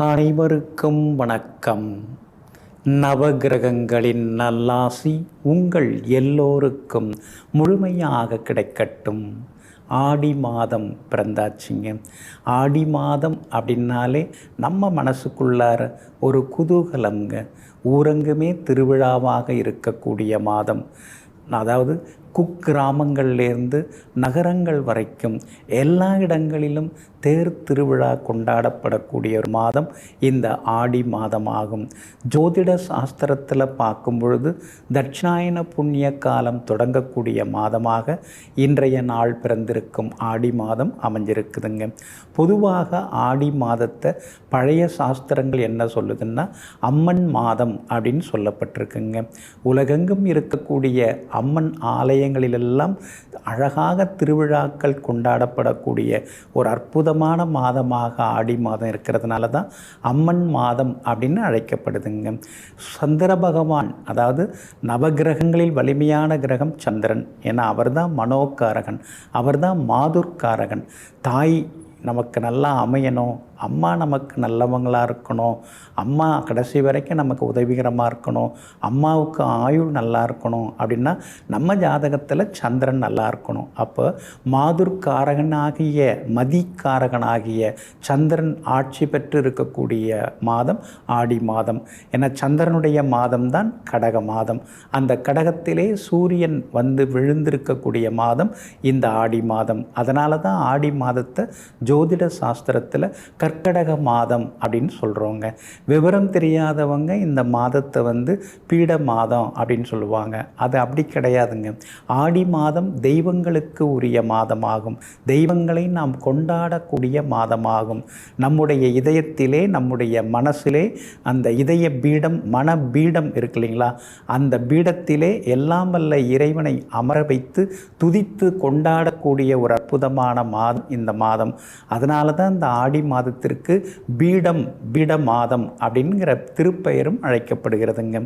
அனைவருக்கும் வணக்கம். நவகிரகங்களின் நல்லாசி உங்கள் எல்லோருக்கும் முழுமையாக கிடைக்கட்டும். ஆடி மாதம் பிறந்தாச்சுங்க. ஆடி மாதம் அப்படின்னாலே நம்ம மனசுக்குள்ளார ஒரு குதூகலங்க. ஊரங்குமே திருவிழாவாக இருக்கக்கூடிய மாதம். அதாவது குக்கிராமங்கள்லேருந்து நகரங்கள் வரைக்கும் எல்லா இடங்களிலும் தேர் திருவிழா கொண்டாடப்படக்கூடிய ஒரு மாதம் இந்த ஆடி மாதமாகும். ஜோதிட சாஸ்திரத்தில் பார்க்கும் பொழுது தட்சிணாயன புண்ணிய காலம் தொடங்கக்கூடிய மாதமாக இன்றைய நாள் பிறந்திருக்கும் ஆடி மாதம் அமைஞ்சிருக்குதுங்க. பொதுவாக ஆடி மாதத்தை பழைய சாஸ்திரங்கள் என்ன சொல்லுதுன்னா அம்மன் மாதம் அப்படின்னு சொல்லப்பட்டிருக்குங்க. உலகெங்கும் இருக்கக்கூடிய அம்மன் ஆலயங்களிலெல்லாம் அழகாக திருவிழாக்கள் கொண்டாடப்படக்கூடிய ஒரு அற்புதமான மாதமாக ஆடி மாதம் இருக்கிறதுனால தான் அம்மன் மாதம் அப்படின்னு அழைக்கப்படுதுங்க. சந்திர பகவான், அதாவது நவகிரகங்களில் வலிமையான கிரகம் சந்திரன். ஏன்னா அவர்தான் மனோகாரகன், அவர்தான் மாதுர்காரகன். தாய் நமக்கு நல்லா அமையணும், அம்மா நமக்கு நல்லவங்களாக இருக்கணும், அம்மா கடைசி வரைக்கும் நமக்கு உதவிகரமாக இருக்கணும், அம்மாவுக்கு ஆயுள் நல்லா இருக்கணும் அப்படின்னா நம்ம ஜாதகத்தில் சந்திரன் நல்லா இருக்கணும். அப்போ மாதுர்காரகனாகிய மதிக்காரகனாகிய சந்திரன் ஆட்சி பெற்று இருக்கக்கூடிய மாதம் ஆடி மாதம். ஏன்னா சந்திரனுடைய மாதம்தான் கடக மாதம். அந்த கடகத்திலே சூரியன் வந்து விழுந்திருக்கக்கூடிய மாதம் இந்த ஆடி மாதம். அதனால தான் ஆடி மாதத்தை ஜோதிட சாஸ்திரத்தில் கர்க்கடக மாதம் அப்படின்னு சொல்கிறோங்க. விவரம் தெரியாதவங்க இந்த மாதத்தை வந்து பீட மாதம் அப்படின்னு சொல்லுவாங்க. அது அப்படி கிடையாதுங்க. ஆடி மாதம் தெய்வங்களுக்கு உரிய மாதமாகும். தெய்வங்களை நாம் கொண்டாடக்கூடிய மாதமாகும். நம்முடைய இதயத்திலே, நம்முடைய மனசிலே அந்த இதய பீடம், மன பீடம் இருக்கு இல்லைங்களா, அந்த பீடத்திலே எல்லாம் வல்ல இறைவனை அமர வைத்து துதித்து கொண்டாடக்கூடிய ஒரு அற்புதமான மாதம் இந்த மாதம். அதனால தான் இந்த ஆடி மாதத்திற்கு பீட மாதம் அப்படிங்கிற திருப்பெயரும் அழைக்கப்படுகிறதுங்க.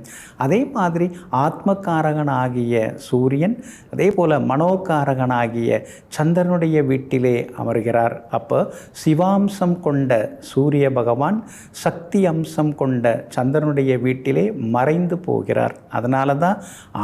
அதே மாதிரி ஆத்மகாரகனாகிய சூரியன், அதே போல் மனோகாரகனாகிய சந்திரனுடைய வீட்டிலே அமர்கிறார். அப்போ சிவாம்சம் கொண்ட சூரிய பகவான் சக்தி அம்சம் கொண்ட சந்திரனுடைய வீட்டிலே மறைந்து போகிறார். அதனால தான்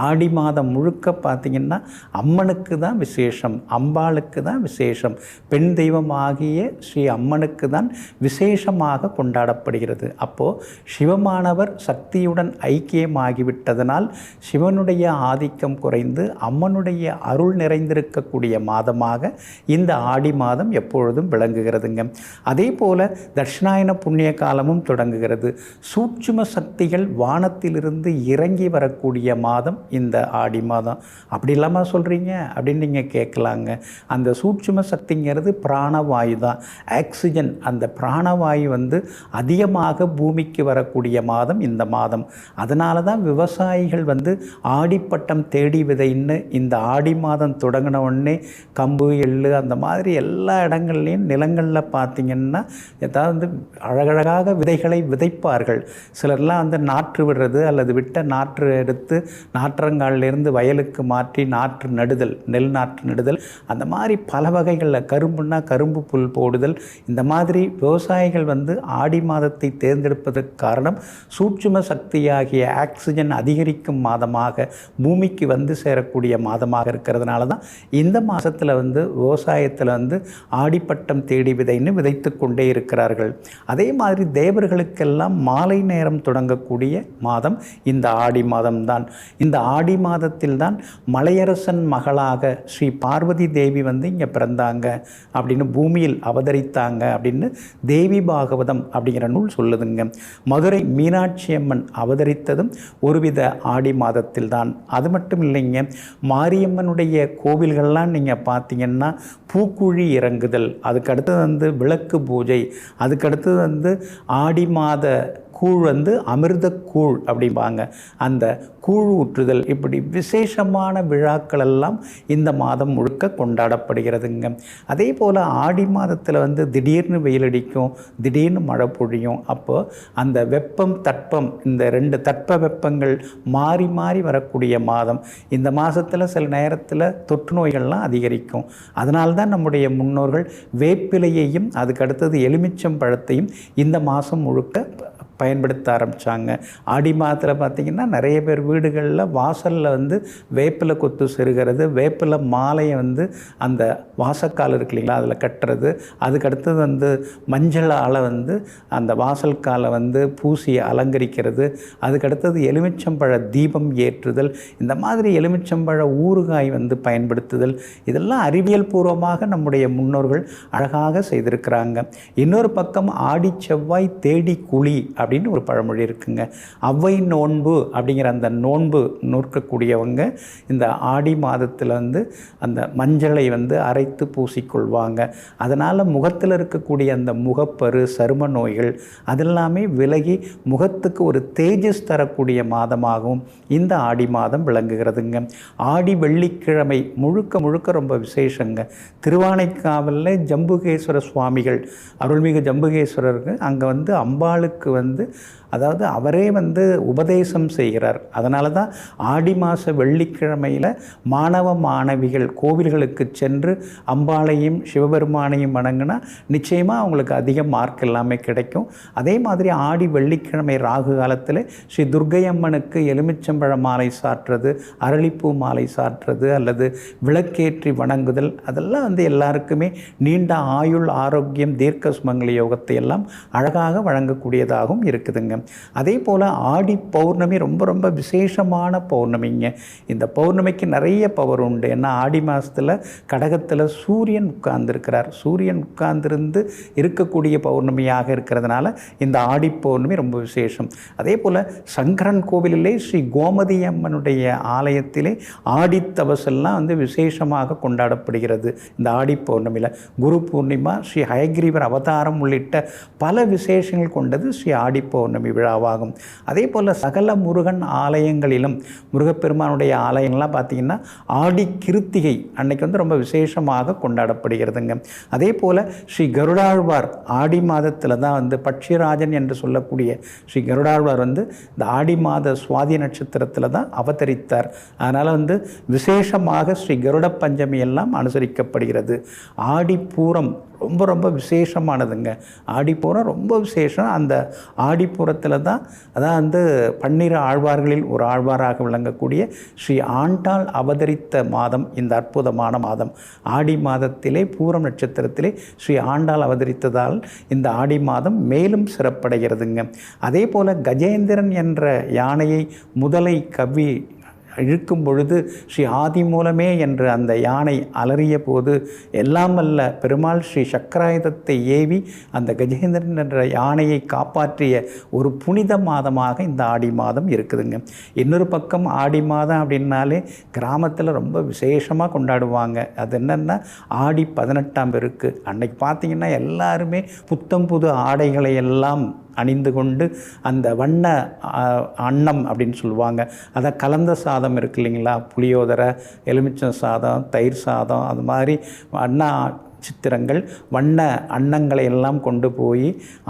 ஆடி மாதம் முழுக்க பார்த்திங்கன்னா அம்மனுக்கு தான் விசேஷம், அம்பாளுக்கு தான் விசேஷம். பெண் தெய்வமாகிய ஸ்ரீ அம்மனுக்கு தான் விசேஷமாக கொண்டாடப்படுகிறது. அப்போது சிவமானவர் சக்தியுடன் ஐக்கியமாகிவிட்டதனால் சிவனுடைய ஆதிக்கம் குறைந்து அம்மனுடைய அருள் நிறைந்திருக்கக்கூடிய மாதமாக இந்த ஆடி மாதம் எப்பொழுதும் விளங்குகிறதுங்க. அதே போல் தட்சிணாயன புண்ணிய காலமும் தொடங்குகிறது. சூட்சும சக்திகள் வானத்திலிருந்து இறங்கி வரக்கூடிய மாதம் இந்த ஆடி மாதம். அப்படி இல்லாமல் சொல்கிறீங்க அப்படின்னு நீங்கள் கேட்கலாங்க. அந்த சூட்சும சக்திங்கிறது பிராணவாயு தான், ஆக்சிஜன். அந்த பிராணவாயு வந்து அதிகமாக பூமிக்கு வரக்கூடிய மாதம் இந்த மாதம். அதனால தான் விவசாயிகள் வந்து ஆடிப்பட்டம் தேடி விதைன்னு இந்த ஆடி மாதம் தொடங்கின உடனே கம்பு, எள்ளு அந்த மாதிரி எல்லா இடங்கள்லையும் நிலங்களில் பார்த்திங்கன்னா ஏதாவது அழகழகாக விதைகளை விதைப்பார்கள். சிலர்லாம் வந்து நாற்று விடுறது அல்லது விட்ட நாற்று எடுத்து நாற்றங்காலிலிருந்து வயலுக்கு மாற்றி நாற்று நடுதல், நெல் நாற்று நடுதல், அந்த மாதிரி பல வகைகளில், கரும்புன்னா கரும்பு புல் போடுதல், இந்த மாதிரி விவசாயிகள் வந்து ஆடி மாதத்தை தேர்ந்தெடுப்பதற்கு காரணம் சூட்சும சக்தியாகிய ஆக்சிஜன் அதிகரிக்கும் மாதமாக பூமிக்கு வந்து சேரக்கூடிய மாதமாக இருக்கிறதுனால தான் இந்த மாதத்தில் வந்து விவசாயத்தில் வந்து ஆடிப்பட்டம் தேடி விதைன்னு விதைத்து கொண்டே இருக்கிறார்கள். அதே மாதிரி தேவர்களுக்கெல்லாம் மாலை நேரம் தொடங்கக்கூடிய மாதம் இந்த ஆடி மாதம்தான். இந்த ஆடி மாதத்தில் தான் மலையரசன் மகளாக ஸ்ரீ பார்வதி தேவி வந்து இங்கே பிறந்தாங்க அப்படின்னு, பூமியில் அவதரித்தாங்க அப்படின்னு தேவி பாகவதம் அப்படிங்கிற நூல் சொல்லுதுங்க. மதுரை மீனாட்சி அம்மன் அவதரித்ததும் ஒருவித ஆடி மாதத்தில் தான். அது மட்டும் இல்லைங்க, மாரியம்மனுடைய கோவில்கள்லாம் நீங்கள் பார்த்தீங்கன்னா பூக்குழி இறங்குதல், அதுக்கடுத்தது வந்து விளக்கு பூஜை, அதுக்கடுத்தது வந்து ஆடி மாத கூழ் வந்து அமிர்த கூழ் அப்படிம்பாங்க. அந்த கூழ் ஊற்றுதல், இப்படி விசேஷமான விழாக்கள் எல்லாம் இந்த மாதம் முழுக்க கொண்டாடப்படுகிறதுங்க. அதே போல் ஆடி மாதத்தில் வந்து திடீர்னு வெயில் அடிக்கும், திடீர்னு மழை பொழியும். அப்போ அந்த வெப்பம் தட்பம், இந்த 2 தட்ப வெப்பங்கள் மாறி மாறி வரக்கூடிய மாதம். இந்த மாதத்தில் சில நேரத்தில் தொற்று நோய்கள்லாம் அதிகரிக்கும். அதனால்தான் நம்முடைய முன்னோர்கள் வேப்பிலையையும் அதுக்கு அடுத்தது எலுமிச்சம் பழத்தையும் இந்த மாதம் முழுக்க பயன்படுத்த ஆரம்பித்தாங்க. ஆடி மாதத்தில் பார்த்திங்கன்னா நிறைய பேர் வீடுகளில் வாசலில் வந்து வேப்பிலை கொத்து செருகிறது, வேப்பிலை மாலையை வந்து அந்த வாசக்கால் இருக்கு இல்லைங்களா அதில் கட்டுறது, அதுக்கடுத்தது வந்து மஞ்சளால் வந்து அந்த வாசல் காலை வந்து பூசி அலங்கரிக்கிறது, அதுக்கடுத்தது எலுமிச்சம்பழ தீபம் ஏற்றுதல், இந்த மாதிரி எலுமிச்சம்பழ ஊறுகாய் வந்து பயன்படுத்துதல், இதெல்லாம் அறிவியல் பூர்வமாக நம்முடைய முன்னோர்கள் அழகாக செய்திருக்கிறாங்க. இன்னொரு பக்கம் ஆடி செவ்வாய் தேடி குழி அப்படின்னு ஒரு பழமொழி இருக்குங்க. அவ்வை நோன்பு அப்படிங்கிற அந்த நோன்பு நோக்கக்கூடியவங்க இந்த ஆடி மாதத்தில் வந்து அந்த மஞ்சளை வந்து அரைத்து பூசிக்கொள்வாங்க. அதனால் முகத்தில் இருக்கக்கூடிய அந்த முகப்பரு, சரும நோய்கள் அதெல்லாமே விலகி முகத்துக்கு ஒரு தேஜஸ் தரக்கூடிய மாதமாகவும் இந்த ஆடி மாதம் விளங்குகிறதுங்க. ஆடி வெள்ளிக்கிழமை முழுக்க முழுக்க ரொம்ப விசேஷங்க. திருவானைக்காவலில் ஜம்புகேஸ்வர சுவாமிகள், அருள்மிகு ஜம்புகேஸ்வரருக்கு அங்கே வந்து அம்பாளுக்கு வந்து அதாவது அவரே வந்து உபதேசம் செய்கிறார். அதனால தான் ஆடி மாத வெள்ளிக்கிழமையில் மாணவ மாணவிகள் கோவில்களுக்கு சென்று அம்பாளையும் சிவபெருமானையும் வணங்கினா நிச்சயமாக அவங்களுக்கு அதிக மார்க் எல்லாமே கிடைக்கும். அதே மாதிரி ஆடி வெள்ளிக்கிழமை ராகு காலத்தில் ஸ்ரீ துர்க்கை அம்மனுக்கு எலுமிச்சம்பழ மாலை சாற்றுறது, அரளிப்பூ மாலை சாற்றுறது அல்லது விளக்கேற்றி வணங்குதல், அதெல்லாம் வந்து எல்லாருக்குமே நீண்ட ஆயுள், ஆரோக்கியம், தீர்க்க சுமங்கலி யோகத்தை எல்லாம் அழகாக வழங்கக்கூடியதாகவும் இருக்குதுங்க. அதே போல் ஆடி பௌர்ணமி ரொம்ப ரொம்ப விசேஷமான பௌர்ணமிங்க. இந்த பௌர்ணமிக்கு நிறைய பவர் உண்டு. ஏன்னா ஆடி மாதத்தில் கடகத்தில் சூரியன் உட்கார்ந்துருக்கிறார். சூரியன் உட்கார்ந்திருந்து இருக்கக்கூடிய பௌர்ணமியாக இருக்கிறதுனால இந்த ஆடி பௌர்ணமி ரொம்ப விசேஷம். அதே போல் சங்கரன் கோவிலிலே ஸ்ரீ கோமதி அம்மனுடைய ஆலயத்திலே ஆடித்தவசெல்லாம் வந்து விசேஷமாக கொண்டாடப்படுகிறது. இந்த ஆடி பௌர்ணமியில் குரு பூர்ணிமா, ஸ்ரீ ஹயக்ரீவர் அவதாரம் உள்ளிட்ட பல விசேஷங்கள் கொண்டது ஸ்ரீ ஆடி பௌர்ணமி விழாவாகும். அதே போல் சகல முருகன் ஆலயங்களிலும், முருகப்பெருமானுடைய ஆலயங்கள்லாம் பார்த்திங்கன்னா ஆடி கிருத்திகை அன்னைக்கு வந்து ரொம்ப விசேஷமாக கொண்டாடப்படுகிறதுங்க. அதே போல் ஸ்ரீ கருடாழ்வார் ஆடி மாதத்தில் தான் வந்து பட்சிராஜன் என்று சொல்லக்கூடிய ஸ்ரீ கருடாழ்வார் வந்து இந்த ஆடி மாத சுவாதி நட்சத்திரத்தில் தான் அவதரித்தார். அதனால் வந்து விசேஷமாக ஸ்ரீ கருட பஞ்சமி எல்லாம் அனுசரிக்கப்படுகிறது. ஆடிப்பூரம் ரொம்ப ரொம்ப விசேஷமானதுங்க. ஆடிப்பூரம் ரொம்ப விசேஷம். அந்த ஆடிப்பூரத்தில் தான் அதான் வந்து 12 ஆழ்வார்களில் ஒரு ஆழ்வாராக விளங்கக்கூடிய ஸ்ரீ ஆண்டாள் அவதரித்த மாதம் இந்த அற்புதமான மாதம். ஆடி மாதத்திலே பூரம் நட்சத்திரத்திலே ஸ்ரீ ஆண்டாள் அவதரித்ததால் இந்த ஆடி மாதம் மேலும் சிறப்படைகிறதுங்க. அதே போல் கஜேந்திரன் என்ற யானையை முதலை கவ்வி இழுக்கும் பொழுது ஸ்ரீ ஆதி மூலமே என்று அந்த யானை அலறிய போது எல்லாம் வல்ல பெருமாள் ஸ்ரீ சக்கராயுதத்தை ஏவி அந்த கஜேந்திரன் என்ற யானையை காப்பாற்றிய ஒரு புனித மாதமாக இந்த ஆடி மாதம் இருக்குதுங்க. இன்னொரு பக்கம் ஆடி மாதம் அப்படின்னாலே கிராமத்தில் ரொம்ப விசேஷமாக கொண்டாடுவாங்க. அது என்னென்னா ஆடி 18ஆம் பெருக்கு. அன்னைக்கு பார்த்திங்கன்னா எல்லாருமே புத்தம் புது ஆடைகளை எல்லாம் அணிந்து கொண்டு அந்த வண்ண அன்னம் அப்படின்னு சொல்லுவாங்க, அதை கலந்த சாதம் இருக்கு இல்லைங்களா, புளியோதரை, எலுமிச்சம் சாதம், தயிர் சாதம், அது மாதிரி அண்ணா சித்திரங்கள், வண்ண அன்னங்களை எல்லாம் கொண்டு போய்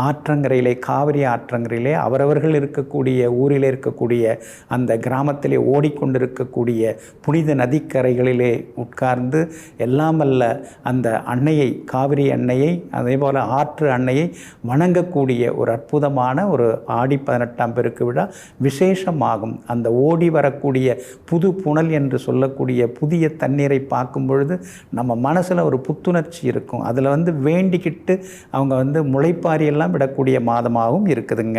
ஆற்றங்கரையிலே, காவிரி ஆற்றங்கரையிலே அவரவர்கள் இருக்கக்கூடிய ஊரில் இருக்கக்கூடிய அந்த கிராமத்திலே ஓடிக்கொண்டிருக்கக்கூடிய புனித நதிக்கரைகளிலே உட்கார்ந்து எல்லாம் அல்ல அந்த அன்னையை, காவிரி அன்னையை, அதே போல் ஆற்று அன்னையை வணங்கக்கூடிய ஒரு அற்புதமான ஒரு ஆடி 18ஆம் பெருக்கு விழா விசேஷமாகும். அந்த ஓடி வரக்கூடிய புது புனல் என்று சொல்லக்கூடிய புதிய தண்ணீரை பார்க்கும் பொழுது நம்ம மனசில் ஒரு புத்துணர்ச்சி இருக்கும். அதில் வந்து வேண்டிக்கிட்டு அவங்க வந்து முளைப்பாரியெல்லாம் விடக்கூடிய மாதமாகவும் இருக்குதுங்க.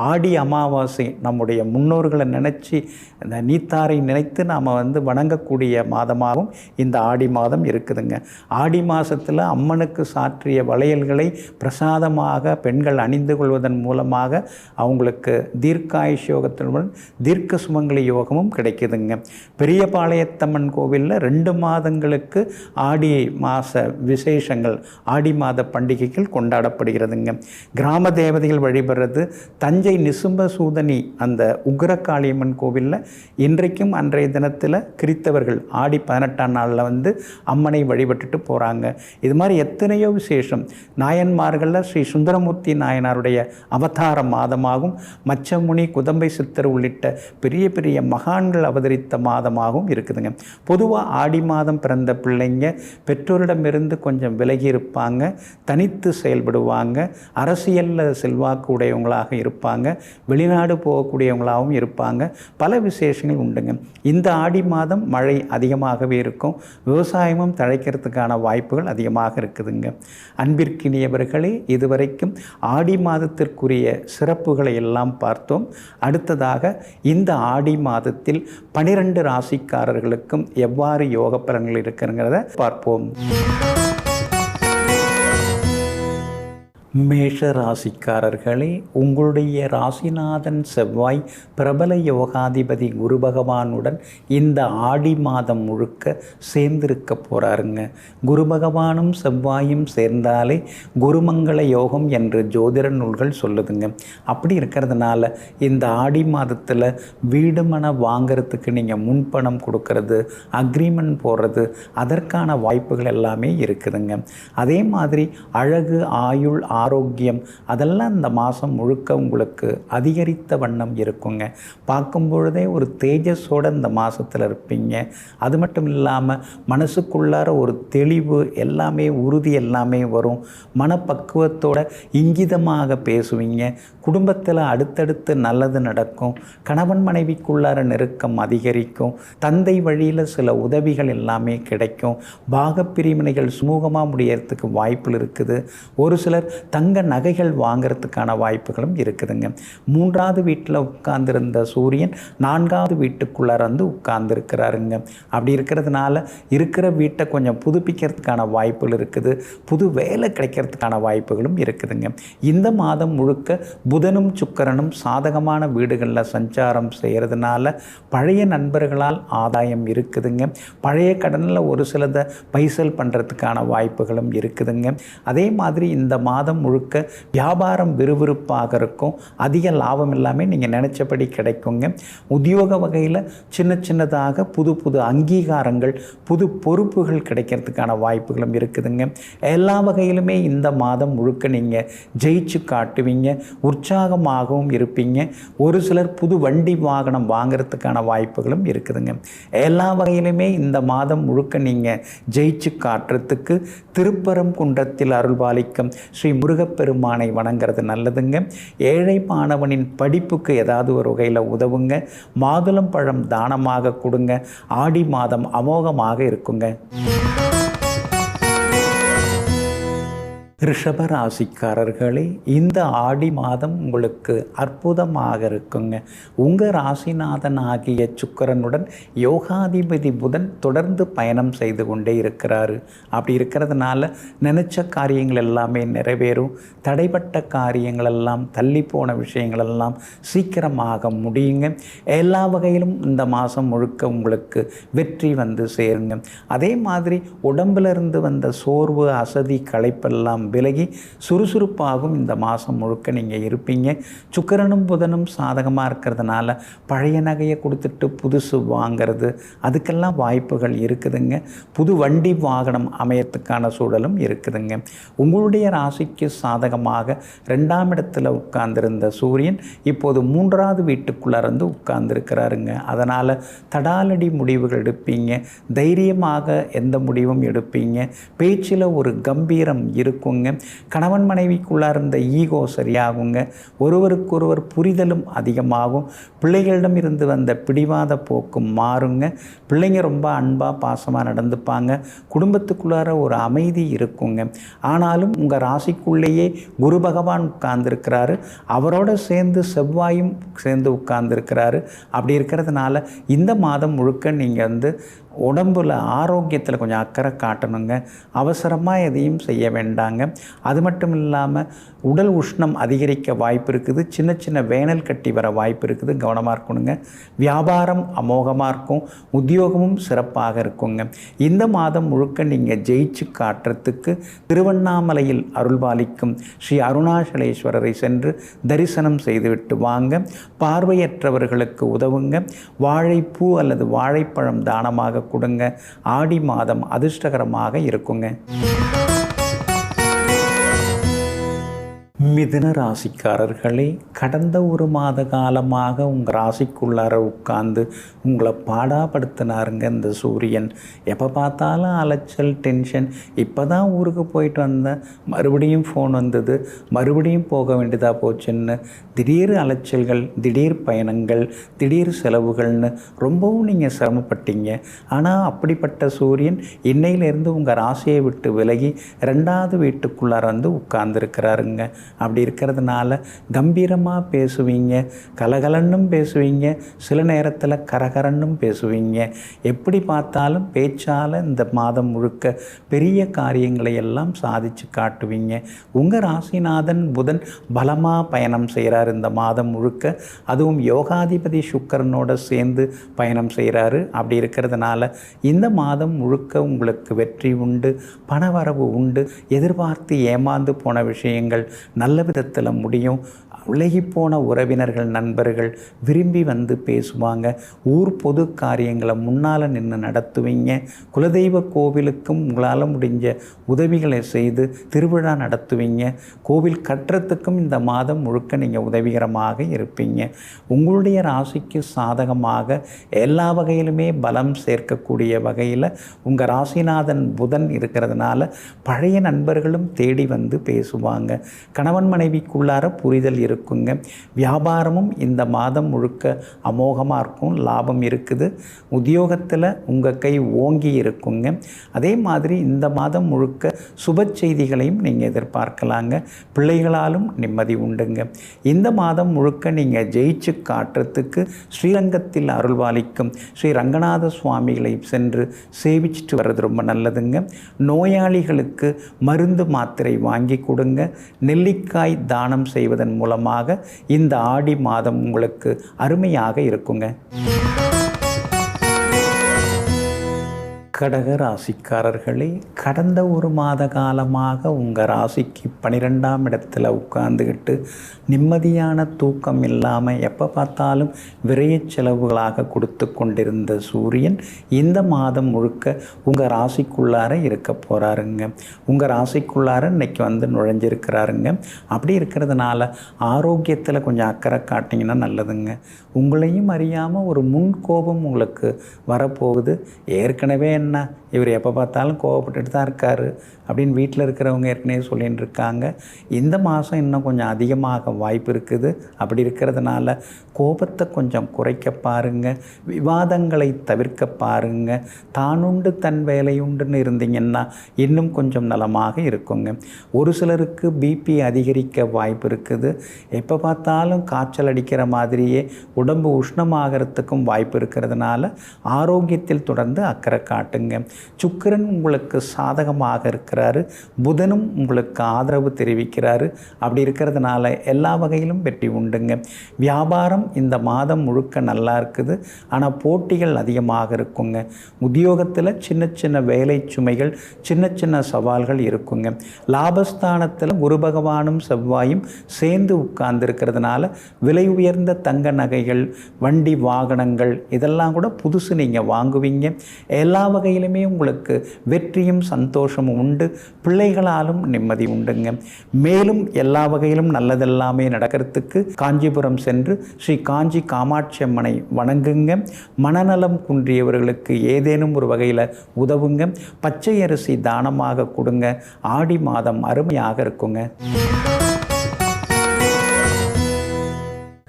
ஆடி அமாவாசை நம்முடைய முன்னோர்களை நினச்சி இந்த நீத்தாரை நினைத்து நாம் வந்து வணங்கக்கூடிய மாதமாகவும் இந்த ஆடி மாதம் இருக்குதுங்க. ஆடி மாதத்தில் அம்மனுக்கு சாற்றிய வளையல்களை பிரசாதமாக பெண்கள் அணிந்து கொள்வதன் மூலமாக அவங்களுக்கு தீர்க்காயுஷ் யோகத்துடன் தீர்க்க சுமங்கலி யோகமும் கிடைக்குதுங்க. பெரியபாளையத்தம்மன் கோவிலில் 2 மாதங்களுக்கு ஆடி மாத விசேஷங்கள் ஆடி மாத பண்டிகைகள் கொண்டாடப்படுகிறதுங்க. கிராம தேவதைகள் வழிபடுறது தஞ்சை நிசும்ப சூதனி அந்த உக்ரகாளியம்மன் கோவிலில் இன்றைக்கும் அன்றைய தினத்தில் கிறித்தவர்கள் ஆடி 18ஆம் நாளில் அம்மனை வழிபட்டுட்டு போகிறாங்க. இது மாதிரி எத்தனையோ விசேஷம். நாயன்மார்களில் ஸ்ரீ சுந்தரமூர்த்தி நாயனாருடைய அவதார மாதமாகவும் மச்சமுனி குதம்பை சித்தர் உள்ளிட்ட பெரிய பெரிய மகான்கள் அவதரித்த மாதமாகவும் இருக்குதுங்க. பொதுவாக ஆடி மாதம் பிறந்த பிள்ளைங்க பெற்றோரிடமிருந்து கொஞ்சம் விலகி இருப்பாங்க, தனித்து செயல்படுவாங்க, அரசியலில் செல்வாக்கு உடையவங்களாக இருப்பாங்க, வெளிநாடு போகக்கூடியவங்களாகவும் இருப்பாங்க. பல விசேஷங்கள் உண்டுங்க. இந்த ஆடி மாதம் மழை அதிகமாகவே இருக்கும், விவசாயமும் தழைக்கிறதுக்கான வாய்ப்புகள் அதிகமாக இருக்குதுங்க. அன்பிற்கினியவர்களே, இதுவரைக்கும் ஆடி மாதத்திற்குரிய சிறப்புகளை எல்லாம் பார்த்தோம். அடுத்ததாக இந்த ஆடி மாதத்தில் 12 ராசிக்காரர்களுக்கும் எவ்வாறு யோக பலன்கள் இருக்குங்கிறத பார்ப்போம். மேஷ ராசிக்காரர்களே, உங்களுடைய ராசிநாதன் செவ்வாய் பிரபல யோகாதிபதி குரு பகவானுடன் இந்த ஆடி மாதம் முழுக்க சேர்ந்திருக்க போகிறாருங்க. குரு பகவானும் செவ்வாயும் சேர்ந்தாலே குருமங்கள யோகம் என்று ஜோதிட நூல்கள் சொல்லுதுங்க. அப்படி இருக்கிறதுனால இந்த ஆடி மாதத்தில் வீடு மனை வாங்கிறதுக்கு நீங்கள் முன்பணம் கொடுக்கறது, அக்ரிமெண்ட் போடுறது, அதற்கான வாய்ப்புகள் எல்லாமே இருக்குதுங்க. அதே மாதிரி அழகு, ஆயுள், ஆரோக்கியம் அதெல்லாம் இந்த மாதம் முழுக்க உங்களுக்கு அதிகரித்த வண்ணம் இருக்குங்க. பார்க்கும் பொழுதே ஒரு தேஜஸோடு இந்த மாதத்தில் இருப்பீங்க. அது மட்டும் இல்லாமல் மனசுக்குள்ளார ஒரு தெளிவு எல்லாமே, உறுதி எல்லாமே வரும். மனப்பக்குவத்தோட இங்கிதமாக பேசுவீங்க. குடும்பத்தில் அடுத்தடுத்து நல்லது நடக்கும். கணவன் மனைவிக்குள்ளார நெருக்கம் அதிகரிக்கும். தந்தை வழியில் சில உதவிகள் எல்லாமே கிடைக்கும். பாகப்பிரிவினைகள் சுமூகமாக முடியறதுக்கு வாய்ப்புகள் இருக்குது. ஒரு சிலர் தங்க நகைகள் வாங்கிறதுக்கான வாய்ப்புகளும் இருக்குதுங்க. 3வது வீட்டில் உட்கார்ந்திருந்த சூரியன் 4வது வீட்டுக்குள்ளார உட்கார்ந்துருக்கிறாருங்க. அப்படி இருக்கிறதுனால இருக்கிற வீட்டை கொஞ்சம் புதுப்பிக்கிறதுக்கான வாய்ப்புகள் இருக்குது. புது வேலை கிடைக்கிறதுக்கான வாய்ப்புகளும் இருக்குதுங்க. இந்த மாதம் முழுக்க புதனும் சுக்கிரனும் சாதகமான வீடுகளில் சஞ்சாரம் செய்கிறதுனால பழைய நண்பர்களால் ஆதாயம் இருக்குதுங்க. பழைய கடனில் ஒரு சிலதை பைசல் பண்ணுறதுக்கான வாய்ப்புகளும் இருக்குதுங்க. அதே மாதிரி இந்த மாதம் முழுக்க வியாபாரம் விறுவிறுப்பாக இருக்கும். அதிக லாபம் எல்லாமே நீங்கள் நினச்சபடி கிடைக்குங்க. உத்தியோக வகையில் சின்ன சின்னதாக புது புது அங்கீகாரங்கள், புது பொறுப்புகள் கிடைக்கிறதுக்கான வாய்ப்புகளும் இருக்குதுங்க. எல்லா வகையிலுமே இந்த மாதம் முழுக்க நீங்கள் ஜெயிச்சு காட்டுவீங்க. உற்சாகமாகவும் இருப்பீங்க. ஒரு சிலர் புது வண்டி வாகனம் வாங்கிறதுக்கான வாய்ப்புகளும் இருக்குதுங்க. எல்லா வகையிலுமே இந்த மாதம் முழுக்க நீங்கள் ஜெயிச்சு காட்டுறதுக்கு திருப்பரங்குன்றத்தில் அருள்பாலிக்கும் ஸ்ரீ முருகப்பெருமானை வணங்குறது நல்லதுங்க. ஏழை மாணவனின் படிப்புக்கு ஏதாவது ஒரு வகையில் உதவுங்க. மாதுளம் பழம் தானமாக கொடுங்க. ஆடி மாதம் அமோகமாக இருக்குங்க. ரிஷப ராசிக்காரர்களே, இந்த ஆடி மாதம் உங்களுக்கு அற்புதமாக இருக்குங்க. உங்கள் ராசிநாதன் ஆகிய சுக்கிரனுடன் யோகாதிபதி புதன் தொடர்ந்து பயணம் செய்து கொண்டே இருக்கிறாரு. அப்படி இருக்கிறதுனால நினச்ச காரியங்கள் எல்லாமே நிறைவேறும். தடைப்பட்ட காரியங்கள் எல்லாம், தள்ளி போன விஷயங்கள் எல்லாம் சீக்கிரமாக முடியுங்க. எல்லா வகையிலும் இந்த மாதம் முழுக்க உங்களுக்கு வெற்றி சேருங்க. அதே மாதிரி உடம்பிலிருந்து வந்த சோர்வு, அசதி, களைப்பெல்லாம் விலகி சுறுசுறுப்பாகவும் இந்த மாதம் முழுக்க நீங்கள் இருப்பீங்க. சுக்கிரனும் புதனும் சாதகமாக இருக்கிறதுனால பழைய நகையை கொடுத்துட்டு புதுசு வாங்கிறது, அதுக்கெல்லாம் வாய்ப்புகள் இருக்குதுங்க. புது வண்டி வாகனம் அமையத்துக்கான சூழலும் இருக்குதுங்க. உங்களுடைய ராசிக்கு சாதகமாக 2ஆம் இடத்துல உட்கார்ந்திருந்த சூரியன் இப்போது 3வது வீட்டுக்குள்ளே உட்கார்ந்துருக்கிறாருங்க. அதனால் தடாலடி முடிவுகள் எடுப்பீங்க. தைரியமாக எந்த முடிவும் எடுப்பீங்க. பேச்சில் ஒரு கம்பீரம் இருக்குங்க. கணவன் மனைவிக்குள்ளார இருந்த ஈகோ சரியாகுங்க. ஒருவருக்கொருவர் புரிதலும் அதிகமாகும். பிள்ளைகளிடம் இருந்து வந்த பிடிவாத போக்கும் மாறுங்க. பிள்ளைங்க ரொம்ப அன்பாக பாசமாக நடந்துப்பாங்க. குடும்பத்துக்குள்ளார ஒரு அமைதி இருக்குங்க. ஆனாலும் உங்கள் ராசிக்குள்ளேயே குரு பகவான் உட்கார்ந்துருக்கிறாரு. அவரோட சேர்ந்து செவ்வாயும் சேர்ந்து உட்கார்ந்துருக்கிறாரு. அப்படி இருக்கிறதுனால இந்த மாதம் முழுக்க நீங்கள் உடம்பில் ஆரோக்கியத்தில் கொஞ்சம் அக்கறை காட்டணுங்க. அவசரமாக எதையும் செய்ய வேண்டாங்க. அது மட்டும் இல்லாமல் உடல் உஷ்ணம் அதிகரிக்க வாய்ப்பு இருக்குது. சின்ன சின்ன வேனல் கட்டி வர வாய்ப்பு இருக்குது, கவனமாக இருக்கணுங்க. வியாபாரம் அமோகமாக இருக்கும், உத்தியோகமும் சிறப்பாக இருக்குங்க. இந்த மாதம் முழுக்க நீங்கள் ஜெயிச்சு காட்டுறதுக்கு திருவண்ணாமலையில் அருள்பாலிக்கும் ஸ்ரீ அருணாச்சலேஸ்வரரை சென்று தரிசனம் செய்துவிட்டு வாங்க. பார்வையற்றவர்களுக்கு உதவுங்க. வாழைப்பூ அல்லது வாழைப்பழம் தானமாக கொடுங்க. ஆடி மாதம் அதிர்ஷ்டகரமாக இருக்குங்க. மிதுன ராசிக்காரர்களே, கடந்த ஒரு மாத காலமாக உங்கள் ராசிக்குள்ளார உட்கார்ந்து உங்களை பாடாப்படுத்தினாருங்க இந்த சூரியன். எப்போ பார்த்தாலும் அலைச்சல், டென்ஷன். இப்போ தான் ஊருக்கு போயிட்டு வந்தேன், மறுபடியும் ஃபோன் வந்தது, மறுபடியும் போக வேண்டியதாக போச்சுன்னு திடீர் அலைச்சல்கள், திடீர் பயணங்கள், திடீர் செலவுகள்னு ரொம்பவும் நீங்கள் சிரமப்பட்டீங்க. ஆனால் அப்படிப்பட்ட சூரியன் இன்னையிலேருந்து உங்கள் ராசியை விட்டு விலகி 2வது வீட்டுக்குள்ளார வந்து உட்கார்ந்துருக்கிறாருங்க. அப்படி இருக்கிறதுனால கம்பீரமாக பேசுவீங்க, கலகலன்னும் பேசுவீங்க, சில நேரத்தில் கரகரன்னும் பேசுவீங்க. எப்படி பார்த்தாலும் பேச்சால் இந்த மாதம் முழுக்க பெரிய காரியங்களை எல்லாம் சாதித்து காட்டுவீங்க. உங்கள் ராசிநாதன் புதன் பலமாக பயணம் செய்கிறார் இந்த மாதம் முழுக்க. அதுவும் யோகாதிபதி சுக்கிரனோட சேர்ந்து பயணம் செய்கிறாரு. அப்படி இருக்கிறதுனால இந்த மாதம் முழுக்க உங்களுக்கு வெற்றி உண்டு, பணவரவு உண்டு. எதிர்பார்த்து ஏமாந்து போன விஷயங்கள் நல்ல விதத்தில் முடியும். விலகி போன உறவினர்கள், நண்பர்கள் விரும்பி வந்து பேசுவாங்க. ஊர் பொது காரியங்களை முன்னால் நின்று நடத்துவீங்க. குலதெய்வ கோவிலுக்கும் உங்களால் முடிஞ்ச உதவிகளை செய்து திருவிழா நடத்துவீங்க. கோவில் கட்டுறதுக்கும் இந்த மாதம் முழுக்க நீங்கள் உதவிகரமாக இருப்பீங்க. உங்களுடைய ராசிக்கு சாதகமாக எல்லா வகையிலுமே பலம் சேர்க்கக்கூடிய வகையில் உங்கள் ராசிநாதன் புதன் இருக்கிறதுனால பழைய நண்பர்களும் தேடி வந்து பேசுவாங்க. கணவன் மனைவிக்குள்ளார புரிதல் இருக்குங்க. வியாபாரமும் இந்த மாதம் முழுக்க அமோகமாக இருக்கும், லாபம் இருக்குது. உத்தியோகத்தில் உங்கள் கை ஓங்கி இருக்குங்க. அதே மாதிரி இந்த மாதம் முழுக்க சுப செய்திகளையும் நீங்கள் எதிர்பார்க்கலாங்க. பிள்ளைகளாலும் நிம்மதி உண்டுங்க. இந்த மாதம் முழுக்க நீங்கள் ஜெயிச்சு காட்டுறதுக்கு ஸ்ரீரங்கத்தில் அருள்பாலிக்கும் ஸ்ரீ ரங்கநாத சுவாமிகளை சென்று சேவிச்சுட்டு வர்றது ரொம்ப நல்லதுங்க. நோயாளிகளுக்கு மருந்து மாத்திரை வாங்கி கொடுங்க. நெல்லிக்காய் தானம் செய்வதன் மூலமாக இந்த ஆடி மாதம் உங்களுக்கு அருமையாக இருக்குங்க. கடக ராசிக்காரர்களே, கடந்த ஒரு மாத காலமாக உங்கள் ராசிக்கு 12ஆம் இடத்துல உட்கார்ந்துக்கிட்டு நிம்மதியான தூக்கம் இல்லாமல் எப்போ பார்த்தாலும் விரைய செலவுகளாக கொடுத்து கொண்டிருந்த சூரியன் இந்த மாதம் முழுக்க உங்கள் ராசிக்குள்ளார இருக்க போகிறாருங்க. உங்கள் ராசிக்குள்ளார இன்றைக்கி வந்து நுழைஞ்சிருக்கிறாருங்க. அப்படி இருக்கிறதுனால ஆரோக்கியத்தில் கொஞ்சம் அக்கறை காட்டிங்கன்னா நல்லதுங்க. உங்களையும் அறியாமல் ஒரு முன்கோபம் உங்களுக்கு வரப்போகுது. ஏற்கனவே என்ன இவர் எப்போ பார்த்தாலும் கோவப்பட்டுட்டு தான் இருக்கார் அப்படின்னு வீட்டில் இருக்கிறவங்க ஏற்கனவே சொல்லின்னு இருக்காங்க. இந்த மாதம் இன்னும் கொஞ்சம் அதிகமாக வாய்ப்பு இருக்குது. அப்படி இருக்கிறதுனால கோபத்தை கொஞ்சம் குறைக்க பாருங்கள், விவாதங்களை தவிர்க்க பாருங்கள். தானுண்டு தன் வேலையுண்டுன்னு இருந்தீங்கன்னா இன்னும் கொஞ்சம் நலமாக இருக்குங்க. ஒரு சிலருக்கு பிபி அதிகரிக்க வாய்ப்பு இருக்குது. எப்போ பார்த்தாலும் காய்ச்சல் அடிக்கிற மாதிரியே உடம்பு உஷ்ணமாகறதுக்கும் வாய்ப்பு இருக்கிறதுனால ஆரோக்கியத்தில் தொடர்ந்து அக்கறை காட்டுங்க. சுக்கிரன் உங்களுக்கு சாதகமாக இருக்கிறாரு, புதனும் உங்களுக்கு ஆதரவு தெரிவிக்கிறாரு. அப்படி இருக்கிறதுனால எல்லா வகையிலும் வெற்றி உண்டுங்க. வியாபாரம் இந்த மாதம் முழுக்க நல்லா இருக்குது. ஆனால் போட்டிகள் அதிகமாக இருக்குங்க. உத்தியோகத்தில் சின்ன சின்ன வேலை சுமைகள், சின்ன சின்ன சவால்கள் இருக்குங்க. லாபஸ்தானத்தில் குரு பகவானும் செவ்வாயும் சேர்ந்து உட்கார்ந்து இருக்கிறதுனால விலை உயர்ந்த தங்க நகைகள், வண்டி வாகனங்கள் இதெல்லாம் கூட புதுசு நீங்கள் வாங்குவீங்க. எல்லா வகையிலுமே உங்களுக்கு வெற்றியும் சந்தோஷமும் உண்டு. பிள்ளைகளாலும் நிம்மதி உண்டுங்க. மேலும் எல்லா வகையிலும் நல்லதெல்லாமே நடக்கிறதுக்கு காஞ்சிபுரம் சென்று ஸ்ரீ காஞ்சி காமாட்சி அம்மனை வணங்குங்க. மனநலம் குன்றியவர்களுக்கு ஏதேனும் ஒரு வகையில் உதவுங்க. பச்சை அரிசி தானமாக கொடுங்க. ஆடி மாதம் அருமையாக இருக்குங்க.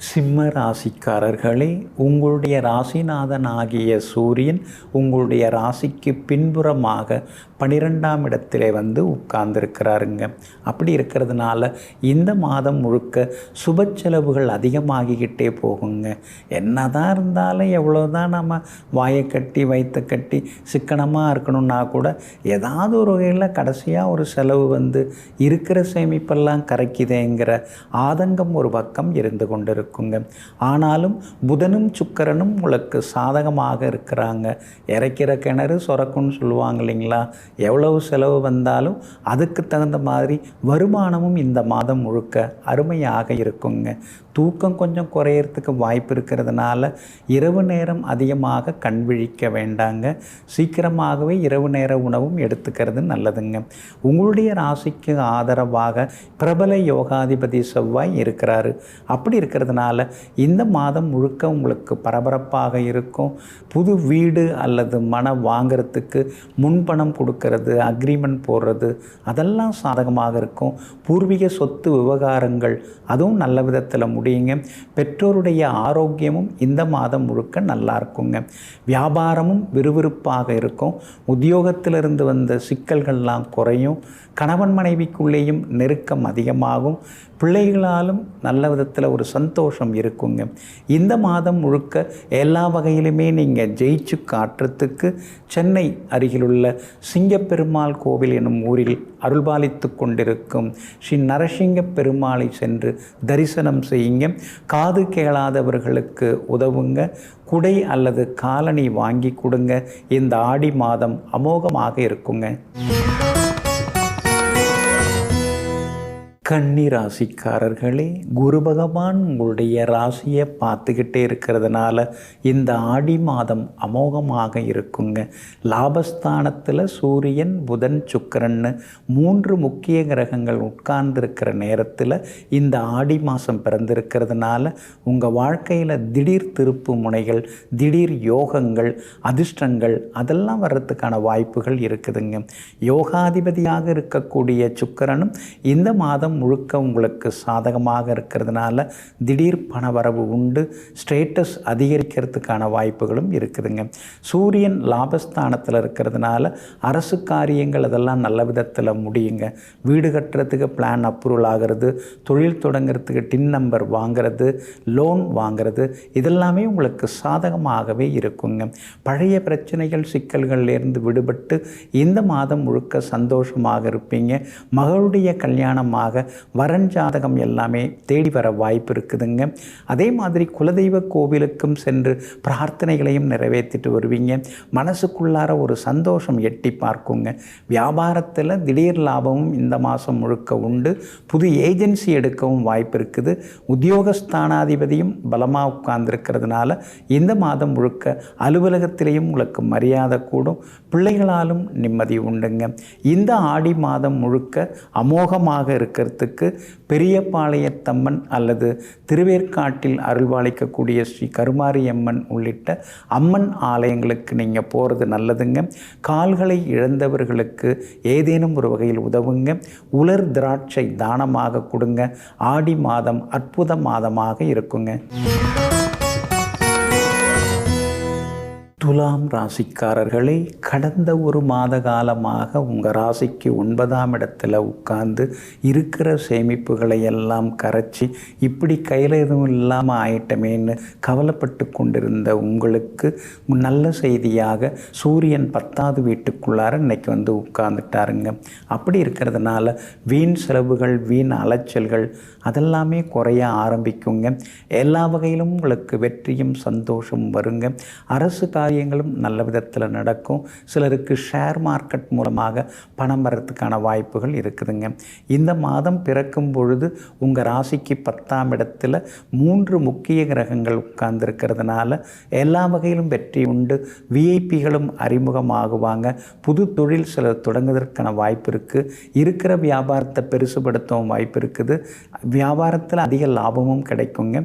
சிம்ம ராசிக்காரர்களே, உங்களுடைய ராசிநாதன் ஆகிய சூரியன் உங்களுடைய ராசிக்கு பின்புறமாக 12ஆம் இடத்திலே வந்து உட்கார்ந்துருக்கிறாருங்க. அப்படி இருக்கிறதுனால இந்த மாதம் முழுக்க சுப செலவுகள் அதிகமாகிக்கிட்டே போகுங்க. என்னதான் இருந்தாலும் எவ்வளோதான் நம்ம வாயை கட்டி வயிற்ற கட்டி சிக்கனமாக இருக்கணும்னா கூட ஏதாவது ஒரு வகையில் கடைசியாக ஒரு செலவு வந்து இருக்கிற சேமிப்பெல்லாம் கரைக்குதேங்கிற ஆதங்கம் ஒரு பக்கம் இருந்து கொண்டு இருக்குங்க. ஆனாலும் புதனும் சுக்கிரனும் உங்களுக்கு சாதகமாக இருக்கிறாங்க. இறைக்கிற கிணறு சொரக்குன்னு சொல்லுவாங்க இல்லைங்களா? எவ்வளவு செலவு வந்தாலும் அதுக்கு தகுந்த மாதிரி வருமானமும் இந்த மாதம் முழுக்க அருமையாக இருக்குங்க. தூக்கம் கொஞ்சம் குறையறதுக்கு வாய்ப்பு இருக்கிறதுனால இரவு நேரம் அதிகமாக கண் விழிக்க வேண்டாங்க. சீக்கிரமாகவே இரவு நேர உணவும் எடுத்துக்கிறது நல்லதுங்க. உங்களுடைய ராசிக்கு ஆதரவாக பிரபல யோகாதிபதி செவ்வாய் இருக்கிறாரு. அப்படி இருக்கிறதுனால இந்த மாதம் முழுக்க உங்களுக்கு பரபரப்பாக இருக்கும். புது வீடு அல்லது மனம் வாங்கிறதுக்கு முன்பணம் கொடுக்கறது, அக்ரிமெண்ட் போடுறது அதெல்லாம் சாதகமாக இருக்கும். பூர்வீக சொத்து விவகாரங்கள் அதுவும் நல்ல விதத்தில் முடியுங்க. பெற்றோருடைய ஆரோக்கியமும் இந்த மாதம் முழுக்க நல்லா இருக்குங்க. வியாபாரமும் விறுவிறுப்பாக இருக்கும். உத்தியோகத்திலிருந்து வந்த சிக்கல்கள்லாம் குறையும். கணவன் மனைவிக்குள்ளேயும் நெருக்கம் அதிகமாகும். பிள்ளைகளாலும் நல்ல விதத்தில் ஒரு சந்தோஷம் இருக்குங்க. இந்த மாதம் முழுக்க எல்லா வகையிலுமே நீங்கள் ஜெயிச்சு காட்டுறதுக்கு சென்னை அருகிலுள்ள சிங்கப்பெருமாள் கோவில் எனும் ஊரில் அருள்பாலித்து கொண்டிருக்கும் ஸ்ரீ நரசிங்க பெருமாளை சென்று தரிசனம் செய்யுங்க. காது கேளாதவர்களுக்கு உதவுங்க. குடை அல்லது காலணி வாங்கி கொடுங்க. இந்த ஆடி மாதம் அமோகமாக இருக்குங்க. கன்னி ராசிக்காரர்களே, குரு பகவான் உங்களுடைய ராசியை பார்த்துக்கிட்டே இருக்கிறதுனால இந்த ஆடி மாதம் அமோகமாக இருக்குங்க. லாபஸ்தானத்தில் சூரியன், புதன், சுக்கிரன்னு 3 முக்கிய கிரகங்கள் உட்கார்ந்துருக்கிற நேரத்தில் இந்த ஆடி மாதம் பிறந்திருக்கிறதுனால உங்கள் வாழ்க்கையில் திடீர் திருப்பு முனைகள், திடீர் யோகங்கள், அதிர்ஷ்டங்கள் அதெல்லாம் வர்றதுக்கான வாய்ப்புகள் இருக்குதுங்க. யோகாதிபதியாக இருக்கக்கூடிய சுக்கிரனும் இந்த மாதம் முழுக்க உங்களுக்கு சாதகமாக இருக்கிறதுனால திடீர் பணவரவு உண்டு. ஸ்டேட்டஸ் அதிகரிக்கிறதுக்கான வாய்ப்புகளும் இருக்குதுங்க. சூரியன் லாபஸ்தானத்தில் இருக்கிறதுனால அரசு காரியங்கள் அதெல்லாம் நல்ல விதத்தில் முடியுங்க. வீடு கட்டுறதுக்கு பிளான் அப்ரூவல் ஆகிறது, தொழில் தொடங்கிறதுக்கு டின் நம்பர் வாங்கிறது, லோன் வாங்கிறது இதெல்லாமே உங்களுக்கு சாதகமாகவே இருக்குங்க. பழைய பிரச்சனைகள் சிக்கல்கள்லேருந்து விடுபட்டு இந்த மாதம் முழுக்க சந்தோஷமாக இருப்பீங்க. மகளுடைய கல்யாணமாக வரன் ஜாதகம் எல்லாமே தேடி வர வாய்ப்பு இருக்குதுங்க. அதே மாதிரி குலதெய்வ கோவிலுக்கும் சென்று பிரார்த்தனைகளையும் நிறைவேற்றிட்டு வருவீங்க. மனசுக்குள்ளார ஒரு சந்தோஷம் எட்டி பார்க்குங்க. வியாபாரத்தில் திடீர் லாபமும் இந்த மாதம் முழுக்க உண்டு. புது ஏஜென்சி எடுக்கவும் வாய்ப்பு இருக்குது. உத்தியோகஸ்தானாதிபதியும் பலமாக உட்கார்ந்துருக்கிறதுனால இந்த மாதம் முழுக்க அலுவலகத்திலேயும் உங்களுக்கு மரியாதை கூடும். பிள்ளைகளாலும் நிம்மதி உண்டுங்க. இந்த ஆடி மாதம் முழுக்க அமோகமாக இருக்கிறதுக்கு பெரியபாளையத்தம்மன் அல்லது திருவேற்காட்டில் அருள்பாலிக்கக்கூடிய ஸ்ரீ கருமாரி அம்மன் உள்ளிட்ட அம்மன் ஆலயங்களுக்கு நீங்கள் போகிறது நல்லதுங்க. கால்களை இழந்தவர்களுக்கு ஏதேனும் ஒரு வகையில் உதவுங்க. உலர் திராட்சை தானமாக கொடுங்க. ஆடி மாதம் அற்புத மாதமாக இருக்குங்க. துலாம் ராசிக்காரர்களே, கடந்த ஒரு மாத காலமாக உங்கள் ராசிக்கு 9ஆம் இடத்துல உட்கார்ந்து இருக்கிற சேமிப்புகளை எல்லாம் கரைச்சி இப்படி கையில் எதுவும் இல்லாமல் ஆயிட்டமேன்னு கவலைப்பட்டு கொண்டிருந்த உங்களுக்கு நல்ல செய்தியாக சூரியன் 10வது வீட்டுக்குள்ளார இன்னைக்கு வந்து உட்கார்ந்துட்டாருங்க. அப்படி இருக்கிறதுனால வீண் செலவுகள், வீண் அலைச்சல்கள் அதெல்லாமே குறைய ஆரம்பிக்குங்க. எல்லா வகையிலும் உங்களுக்கு வெற்றியும் சந்தோஷம் வருங்க. அரசு காரியங்களும் நல்ல விதத்தில் நடக்கும். சிலருக்கு ஷேர் மார்க்கெட் மூலமாக பணம் வர்றதுக்கான வாய்ப்புகள் இருக்குதுங்க. இந்த மாதம் பிறக்கும் பொழுது உங்கள் ராசிக்கு 10ஆம் இடத்துல 3 முக்கிய கிரகங்கள் உட்கார்ந்துருக்கிறதுனால எல்லா வகையிலும் வெற்றி உண்டு. விஐபிகளும் அறிமுகமாகுவாங்க. புது தொழில் சிலர் தொடங்குவதற்கான வாய்ப்பு இருக்குது. இருக்கிற வியாபாரத்தை பெருசுபடுத்தவும் வாய்ப்பு இருக்குது. வியாபாரத்தில் அதிக லாபமும் கிடைக்குங்க.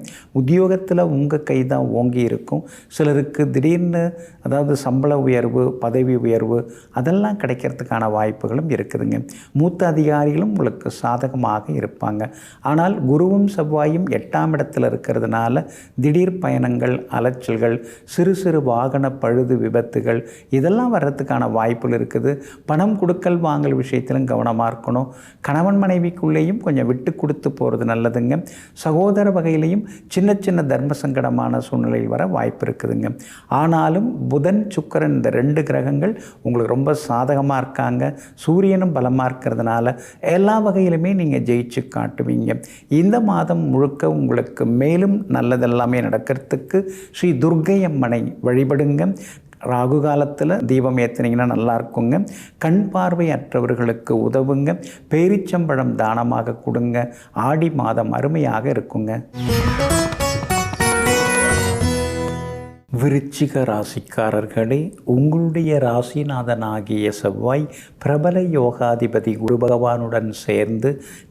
உத்தியோகத்தில் உங்கள் கை தான் ஓங்கி இருக்கும். சிலருக்கு திடீர்னு அதாவது சம்பள உயர்வு, பதவி உயர்வு அதெல்லாம் கிடைக்கிறதுக்கான வாய்ப்புகளும் இருக்குதுங்க. மூத்த அதிகாரிகளும் உங்களுக்கு சாதகமாக இருப்பாங்க. ஆனால் குருவும் செவ்வாயும் 8ஆம் இடத்துல இருக்கிறதுனால திடீர் பயணங்கள், அலைச்சல்கள், சிறு சிறு வாகன பழுது விபத்துகள் இதெல்லாம் வர்றதுக்கான வாய்ப்புகள் இருக்குது. பணம் கொடுக்கல் வாங்கல் விஷயத்திலும் கவனமாக இருக்கணும். கணவன் மனைவிக்குள்ளேயும் கொஞ்சம் விட்டு கொடுத்து போகிறது நல்லதுங்க. சகோதர வகையிலையும் சின்ன சின்ன தர்ம சங்கடமான சூழ்நிலையில் வர வாய்ப்பு இருக்குதுங்க. ஆனாலும் புதன், சுக்கிரன் இந்த 2 கிரகங்கள் உங்களுக்கு ரொம்ப சாதகமாக இருக்காங்க. சூரியனும் பலமாக இருக்கிறதுனால எல்லா வகையிலுமே நீங்கள் ஜெயிச்சு காட்டுவீங்க. இந்த மாதம் முழுக்க உங்களுக்கு மேலும் நல்லதெல்லாமே நடக்கிறதுக்கு ஸ்ரீ துர்க்கை அம்மனை வழிபடுங்க. ராகு காலத்தில் தீபம் ஏற்றினீங்கன்னா நல்லா இருக்குங்க. கண் பார்வை அற்றவர்களுக்கு உதவுங்க. பேரிச்சம்பழம் தானமாக கொடுங்க. ஆடி மாதம் அருமையாக இருக்குங்க. விருச்சிக ராசிக்காரர்களே, உங்களுடைய ராசிநாதனாகிய செவ்வாய் பிரபல யோகாதிபதி குரு பகவானுடன் சேர்ந்து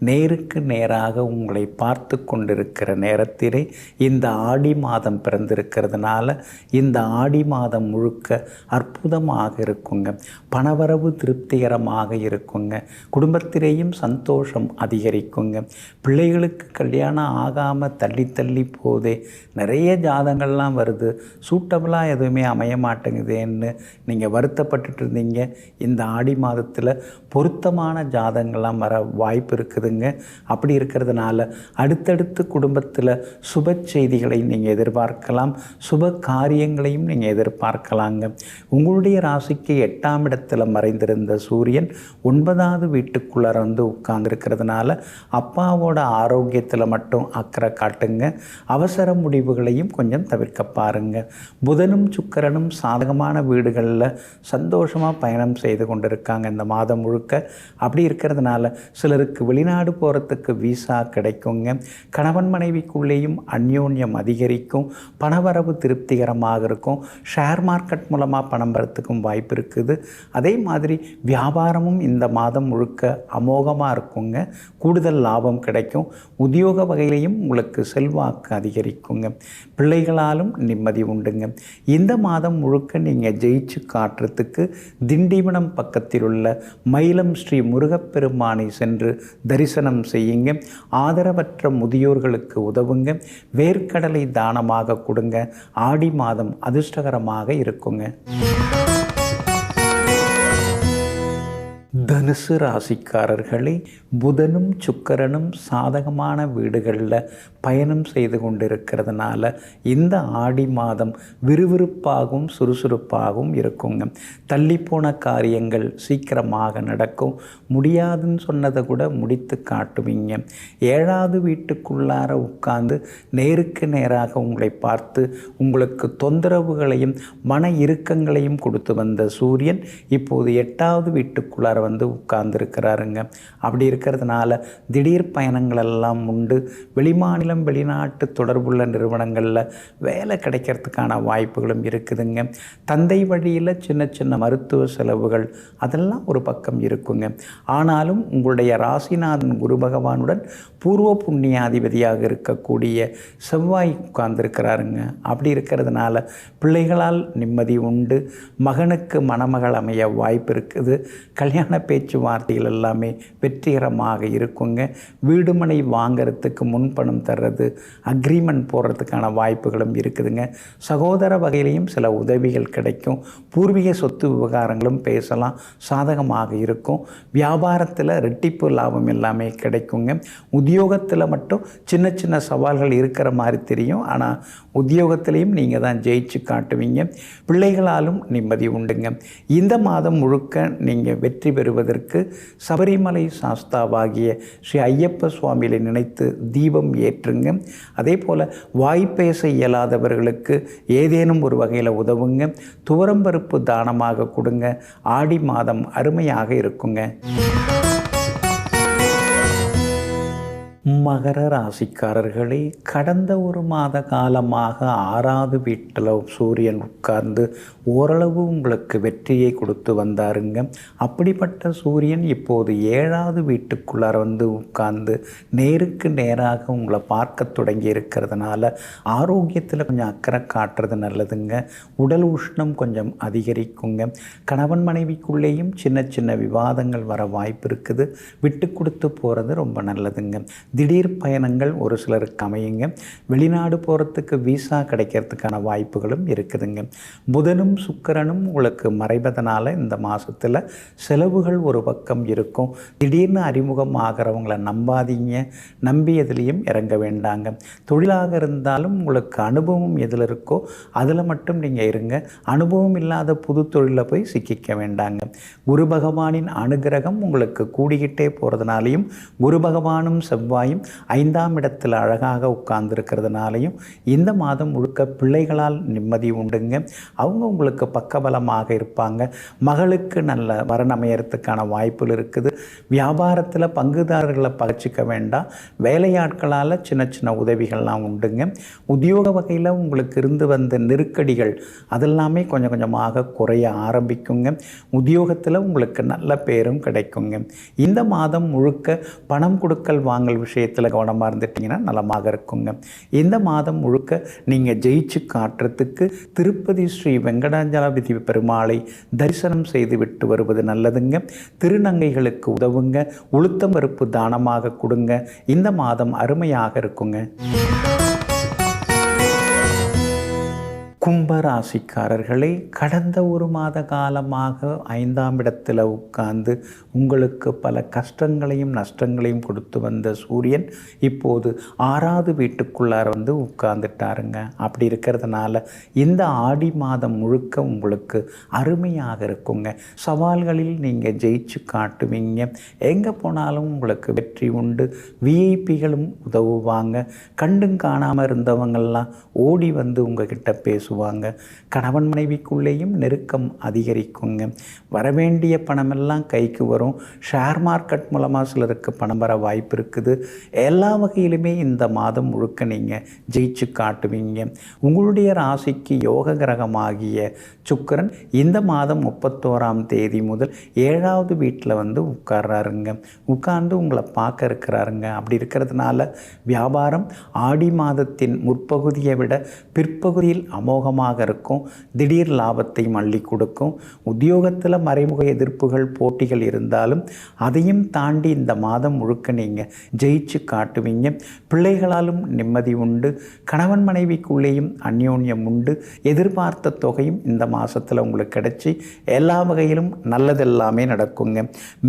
நேருக்கு நேராக உங்களை பார்த்து கொண்டிருக்கிற நேரத்திலே இந்த ஆடி மாதம் பிறந்திருக்கிறதுனால இந்த ஆடி மாதம் முழுக்க அற்புதமாக இருக்குங்க. பணவரவு திருப்திகரமாக இருக்குங்க. குடும்பத்திலேயும் சந்தோஷம் அதிகரிக்குங்க. பிள்ளைகளுக்கு கல்யாணம் ஆகாமல் தள்ளி தள்ளி போதே, நிறைய ஜாதகங்கள்லாம் வருது, சூட்டபுளாக எதுவுமே அமைய மாட்டேங்குதுன்னு நீங்கள் வருத்தப்பட்டுட்டு இருந்தீங்க. இந்த ஆடி மாதத்தில் பொருத்தமான ஜாதகங்கள்லாம் வர வாய்ப்பு இருக்குதுங்க. அப்படி இருக்கிறதுனால அடுத்தடுத்து குடும்பத்தில் சுப செய்திகளை நீங்கள் எதிர்பார்க்கலாம். சுப காரியங்களையும் நீங்கள் எதிர்பார்க்கலாங்க. உங்களுடைய ராசிக்கு 8ஆம் இடத்துல மறைந்திருந்த சூரியன் 9வது வீட்டுக்குள்ளே வந்து உட்கார்ந்துருக்கிறதுனால அப்பாவோட ஆரோக்கியத்தில் மட்டும் அக்கறை காட்டுங்க. அவசர முடிவுகளையும் கொஞ்சம் தவிர்க்க பாருங்க. புதனும் சுக்கிரனும் சாதகமான வீடுகளில் சந்தோஷமாக பயணம் செய்து கொண்டிருக்காங்க இந்த மாதம் முழுக்க. அப்படி இருக்கிறதுனால சிலருக்கு வெளிநாடு போகிறதுக்கு விசா கிடைக்குங்க. கணவன் மனைவிக்குள்ளேயும் அந்யோன்யம் அதிகரிக்கும். பணவரவு திருப்திகரமாக இருக்கும். ஷேர் மார்க்கெட் மூலமாக பணம் வரத்துக்கும் வாய்ப்பு இருக்குது. அதே மாதிரி வியாபாரமும் இந்த மாதம் முழுக்க அமோகமாக இருக்குங்க. கூடுதல் லாபம் கிடைக்கும். உத்தியோக வகையிலையும் உங்களுக்கு செல்வாக்கு அதிகரிக்குங்க. பிள்ளைகளாலும் நிம்மதி உண்டுங்க. இந்த மாதம் முழுக்க நீங்கள் ஜெயிச்சு காட்டுறதுக்கு திண்டிவனம் பக்கத்தில் உள்ள மயிலம் ஸ்ரீ முருகப்பெருமானை சென்று தரிசனம் செய்யுங்க. ஆதரவற்ற முதியோர்களுக்கு உதவுங்க. வேர்க்கடலை தானமாக கொடுங்க. ஆடி மாதம் அதிர்ஷ்டகரமாக இருக்குங்க. தனுசு ராசிக்காரர்களே, புதனும் சுக்கிரனும் சாதகமான வீடுகளில் பயணம் செய்து கொண்டிருக்கிறதுனால இந்த ஆடி மாதம் விறுவிறுப்பாகவும் சுறுசுறுப்பாகவும் இருக்குங்க. தள்ளிப்போன காரியங்கள் சீக்கிரமாக நடக்கும். முடியாதுன்னு சொன்னதை கூட முடித்து காட்டுவீங்க. 7வது வீட்டுக்குள்ளார உட்கார்ந்து நேருக்கு நேராக உங்களை பார்த்து உங்களுக்கு தொந்தரவுகளையும் மன இறுக்கங்களையும் கொடுத்து வந்த சூரியன் இப்போது 8வது வீட்டுக்குள்ளார வந்து உட்கார்ந்துருக்கிறாருங்க. அப்படி இருக்கிறதுனால திடீர் பயணங்கள் எல்லாம் உண்டு. வெளிமாநிலம், வெளிநாட்டு தொடர்புள்ள நிறுவனங்களில் வேலை கிடைக்கிறதுக்கான வாய்ப்புகளும் இருக்குதுங்க. தந்தை வழியில் சின்ன சின்ன மருத்துவ செலவுகள் அதெல்லாம் ஒரு பக்கம் இருக்குங்க. ஆனாலும் உங்களுடைய ராசிநாதன் குரு பகவானுடன் பூர்வ புண்ணியாதிபதியாக இருக்கக்கூடிய செவ்வாய் உட்கார்ந்துருக்கிறாருங்க. அப்படி இருக்கிறதுனால பிள்ளைகளால் நிம்மதி உண்டு. மகனுக்கு மணமகள் அமைய வாய்ப்பு இருக்குது. கல்யாண பேச்சுவார்த்தைகள் எல்லாமே வெற்றிகரமாக இருக்குங்க. வீடுமனை வாங்கிறதுக்கு முன்பணம் தர்றது, அக்ரிமெண்ட் போடுறதுக்கான வாய்ப்புகளும் இருக்குதுங்க. சகோதர வகையிலையும் சில உதவிகள் கிடைக்கும். பூர்வீக சொத்து விவகாரங்களும் பேசலாம், சாதகமாக இருக்கும். வியாபாரத்தில் ரெட்டிப்பு லாபம் எல்லாமே கிடைக்குங்க. உத்தியோகத்தில் மட்டும் சின்ன சின்ன சவால்கள் இருக்கிற மாதிரி தெரியும். ஆனால் உத்தியோகத்திலையும் நீங்கள் தான் ஜெயிச்சு காட்டுவீங்க. பிள்ளைகளாலும் நிம்மதி உண்டுங்க. இந்த மாதம் முழுக்க நீங்கள் வெற்றி பெறுவதற்கு சபரிமலை சாஸ்தாவாகிய ஸ்ரீ ஐயப்ப சுவாமியை நினைத்து தீபம் ஏற்றுங்க. அதே போல் வாய்ப்பேச இயலாதவர்களுக்கு ஏதேனும் ஒரு வகையில் உதவுங்க. துவரம்பருப்பு தானமாக கொடுங்க. ஆடி மாதம் அருமையாக இருக்குங்க. மகர ராசிக்காரர்களே, கடந்த ஒரு மாத காலமாக 6வது வீட்டில் சூரியன் உட்கார்ந்து ஓரளவு உங்களுக்கு வெற்றியை கொடுத்து வந்தாருங்க. அப்படிப்பட்ட சூரியன் இப்போது 7வது வீட்டுக்குள்ளார வந்து உட்கார்ந்து நேருக்கு நேராக உங்களை பார்க்க தொடங்கி இருக்கிறதுனால ஆரோக்கியத்தில் கொஞ்சம் அக்கறை காட்டுறது நல்லதுங்க. உடல் உஷ்ணம் கொஞ்சம் அதிகரிக்குங்க. கணவன் மனைவிக்குள்ளேயும் சின்ன சின்ன விவாதங்கள் வர வாய்ப்பு இருக்குது. விட்டு கொடுத்து போகிறது ரொம்ப நல்லதுங்க. திடீர் பயணங்கள் ஒரு சிலருக்கு அமையுங்க. வெளிநாடு போகிறதுக்கு விசா கிடைக்கிறதுக்கான வாய்ப்புகளும் இருக்குதுங்க. புதனும் சுக்கிரனும் உங்களுக்கு மறைவதனால இந்த மாதத்தில் செலவுகள் ஒரு பக்கம் இருக்கும். திடீர்னு அறிமுகம் ஆகிறவங்கள நம்பாதீங்க. நம்பி எதுலேயும் இறங்க வேண்டாங்க. தொழிலாக இருந்தாலும் உங்களுக்கு அனுபவம் எதில் இருக்கோ அதில் மட்டும் நீங்கள் இருங்க. அனுபவம் இல்லாத புது தொழிலில் போய் சிக்கிக்க வேண்டாங்க. குரு பகவானின் அனுகிரகம் உங்களுக்கு கூடிக்கிட்டே போகிறதுனாலையும் குரு பகவானும் செவ்வாயும் 5ஆம் இடத்தில் அழகாக உட்கார்ந்துருக்கிறதுனாலையும் இந்த மாதம் முழுக்க பிள்ளைகளால் நிம்மதி உண்டுங்க. அவங்க உங்களுக்கு பக்கபலமாக இருப்பாங்க. மகளுக்கு நல்ல வரன் அமையறதுக்கான வாய்ப்புகள் இருக்குது. வியாபாரத்தில் பங்குதாரர்களை பகிச்சிக்க வேண்டாம். வேலையாட்களால் சின்ன சின்ன உதவிகள்லாம் உண்டுங்க. உத்தியோக வகையில் உங்களுக்கு இருந்து வந்த நெருக்கடிகள் அதெல்லாமே கொஞ்சம் கொஞ்சமாக குறைய ஆரம்பிக்குங்க. உத்தியோகத்தில் உங்களுக்கு நல்ல பேரும் கிடைக்குங்க. இந்த மாதம் முழுக்க பணம் கொடுக்கல் வாங்கல் விஷயத்தில் கவனமாக இருந்துட்டிங்கன்னா நலமாக இருக்குங்க. இந்த மாதம் முழுக்க நீங்கள் ஜெயிச்சு காட்டுறதுக்கு திருப்பதி ஸ்ரீ வெங்கடாஜலபதி பெருமாளை தரிசனம் செய்து விட்டு வருவது நல்லதுங்க. திருநங்கைகளுக்கு உதவுங்க. உளுத்தம் பருப்பு தானமாக கொடுங்க. இந்த மாதம் அருமையாக இருக்குங்க. கும்பராசிக்காரர்களே, கடந்த ஒரு மாத காலமாக 5ஆம் இடத்தில் உட்கார்ந்து உங்களுக்கு பல கஷ்டங்களையும் நஷ்டங்களையும் கொடுத்து வந்த சூரியன் இப்போது 6வது வீட்டுக்குள்ளார வந்து உட்கார்ந்துட்டாருங்க. அப்படி இருக்கிறதுனால இந்த ஆடி மாதம் முழுக்க உங்களுக்கு அருமையாக இருக்குங்க. சவால்களில் நீங்கள் ஜெயிச்சு காட்டுவீங்க. எங்கே போனாலும் உங்களுக்கு வெற்றி உண்டு. விஐபிகளும் உதவுவாங்க. கண்டும் காணாமல் இருந்தவங்கள்லாம் ஓடி வந்து உங்ககிட்ட பேசுவாங்க. கணவன் மனைவிக்குள்ளேயும் நெருக்கம் அதிகரிக்குங்க. வரவேண்டிய பணமெல்லாம் கைக்கு வரும். ஷேர் மார்க்கெட் மூலமாக சிலருக்கு பணம் வர வாய்ப்பு இருக்குது. எல்லா வகையிலுமே இந்த மாதம் முழுக்க நீங்கள் ஜெயிச்சு காட்டுவீங்க. உங்களுடைய ராசிக்கு யோக கிரகமாகிய சுக்கிரன் இந்த மாதம் 31ஆம் தேதி முதல் 7வது வீட்டில் வந்து உட்கார்றாருங்க. உட்கார்ந்து உங்களை பார்க்க இருக்கிறாருங்க. அப்படி இருக்கிறதுனால வியாபாரம் ஆடி மாதத்தின் முற்பகுதியை விட பிற்பகுதியில் அமோகமாக இருக்கும். திடீர் லாபத்தையும் அள்ளி கொடுக்கும். உத்தியோகத்தில் மறைமுக எதிர்ப்புகள் போட்டிகள் இருந்தாலும் அதையும் தாண்டி இந்த மாதம் முழுக்க நீங்கள் ஜெயிச்சு காட்டுவீங்க. பிள்ளைகளாலும் நிம்மதி உண்டு. கணவன் மனைவிக்குள்ளேயும் அந்யோன்யம் உண்டு. எதிர்பார்த்த தொகையும் இந்த மாதத்தில் உங்களுக்கு கிடைச்சி எல்லா வகையிலும் நல்லதெல்லாமே நடக்குங்க.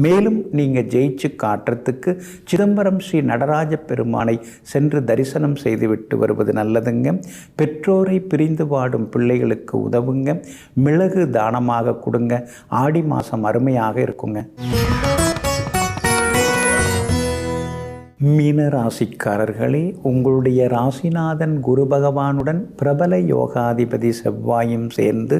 மேலும் நீங்கள் ஜெயிச்சு காட்டுறதுக்கு சிதம்பரம் ஸ்ரீ நடராஜ பெருமானை சென்று தரிசனம் செய்துவிட்டு வருவது நல்லதுங்க. பெற்றோரை பிரிந்து வாடும் பிள்ளைகளுக்கு உதவுங்க. மிளகு தானமாக கொடுங்க. ஆடி மாதம் அருமையாக இருக்குங்க. மீன ராசிக்காரர்களே, உங்களுடைய ராசிநாதன் குரு பகவானுடன் பிரபல யோகாதிபதி செவ்வாயும் சேர்ந்து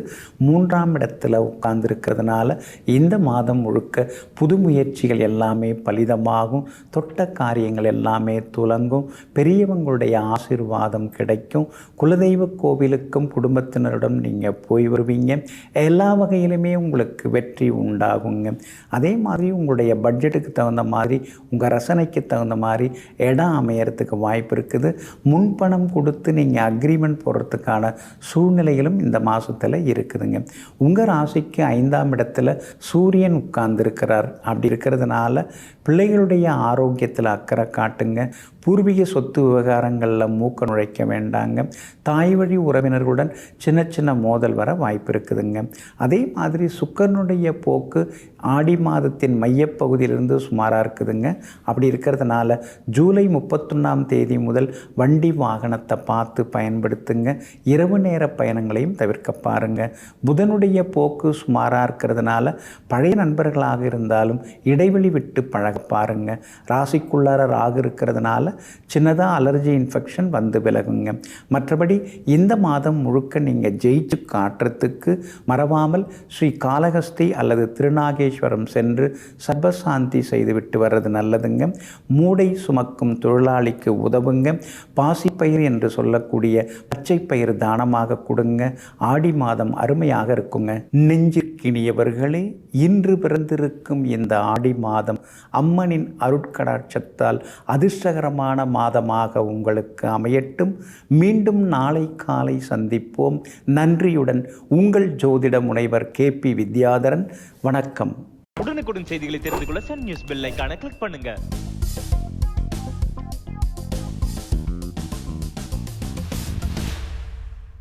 3ஆம் இடத்துல உட்கார்ந்துருக்கிறதுனால இந்த மாதம் முழுக்க புது முயற்சிகள் எல்லாமே பலிதமாகும். தொட்ட காரியங்கள் எல்லாமே துலங்கும். பெரியவங்களுடைய ஆசீர்வாதம் கிடைக்கும். குலதெய்வ கோவிலுக்கும் குடும்பத்தினரிடம் நீங்கள் போய் வருவீங்க. எல்லா வகையிலுமே உங்களுக்கு வெற்றி உண்டாகுங்க. அதே மாதிரி உங்களுடைய பட்ஜெட்டுக்கு தகுந்த மாதிரி உங்கள் ரசனைக்கு தகுந்த மாதிரி இடம் அமையறதுக்கு வாய்ப்பு இருக்குது. முன்பணம் கொடுத்து நீங்கள் அக்ரிமெண்ட் போடுறதுக்கான சூழ்நிலைகளும் இந்த மாதத்தில் இருக்குதுங்க. உங்கள் ராசிக்கு 5ஆம் இடத்துல சூரியன் உட்கார்ந்துருக்கிறார். அப்படி இருக்கிறதுனால பிள்ளைகளுடைய ஆரோக்கியத்தில் அக்கறை காட்டுங்க. பூர்வீக சொத்து விவகாரங்களில் மூக்க நுழைக்க வேண்டாங்க. தாய் வழி உறவினர்களுடன் சின்ன சின்ன மோதல் வர வாய்ப்பு இருக்குதுங்க. அதே மாதிரி சுக்கிரனுடைய போக்கு ஆடி மாதத்தின் மையப்பகுதியிலிருந்து சுமாராக இருக்குதுங்க. அப்படி இருக்கிறதுனால ஜூலை 31ஆம் தேதி முதல் வண்டி வாகனத்தை பார்த்து பயன்படுத்துங்க. இரவு நேர பயணங்களையும் தவிர்க்க பாருங்கள். புதனுடைய போக்கு சுமாராக இருக்கிறதுனால பழைய நண்பர்களாக இருந்தாலும் இடைவெளி விட்டு பழக பாருங்கள். ராசிக்குள்ளார ராகு இருக்கிறதுனால சின்னதாக அலர்ஜி இன்ஃபெக்ஷன் வந்து விலகுங்க. மற்றபடி இந்த மாதம் முழுக்க நீங்கள் ஜெயிச்சு காட்டுறதுக்கு மறவாமல் ஸ்ரீ காளஹஸ்தி அல்லது திருநாகேஸ்வரம் சென்று சர்வசாந்தி செய்துவிட்டு வர்றது நல்லதுங்க. மூடை சுமக்கும் தொழிலாளிக்கு உதவுங்க. பாசிப்பயிர் என்று சொல்லக்கூடிய பச்சை பயிர் தானமாக கொடுங்க. ஆடி மாதம் அருமையாக இருக்குங்க. நெஞ்சிற்கினியவர்களே, இன்று பிறந்திருக்கும் இந்த ஆடி மாதம் அம்மனின் அருட்கடாட்சத்தால் அதிர்ஷ்டகரமான மாதமாக உங்களுக்கு அமையட்டும். மீண்டும் நாளை காலை சந்திப்போம். நன்றியுடன் உங்கள் ஜோதிட முனைவர் KP வித்யாதரன். வணக்கம். உடனுக்குடன் செய்திகளை தெரிந்து கொள்ள சன் நியூஸ் பெல் ஐகானை கிளிக் பண்ணுங்க.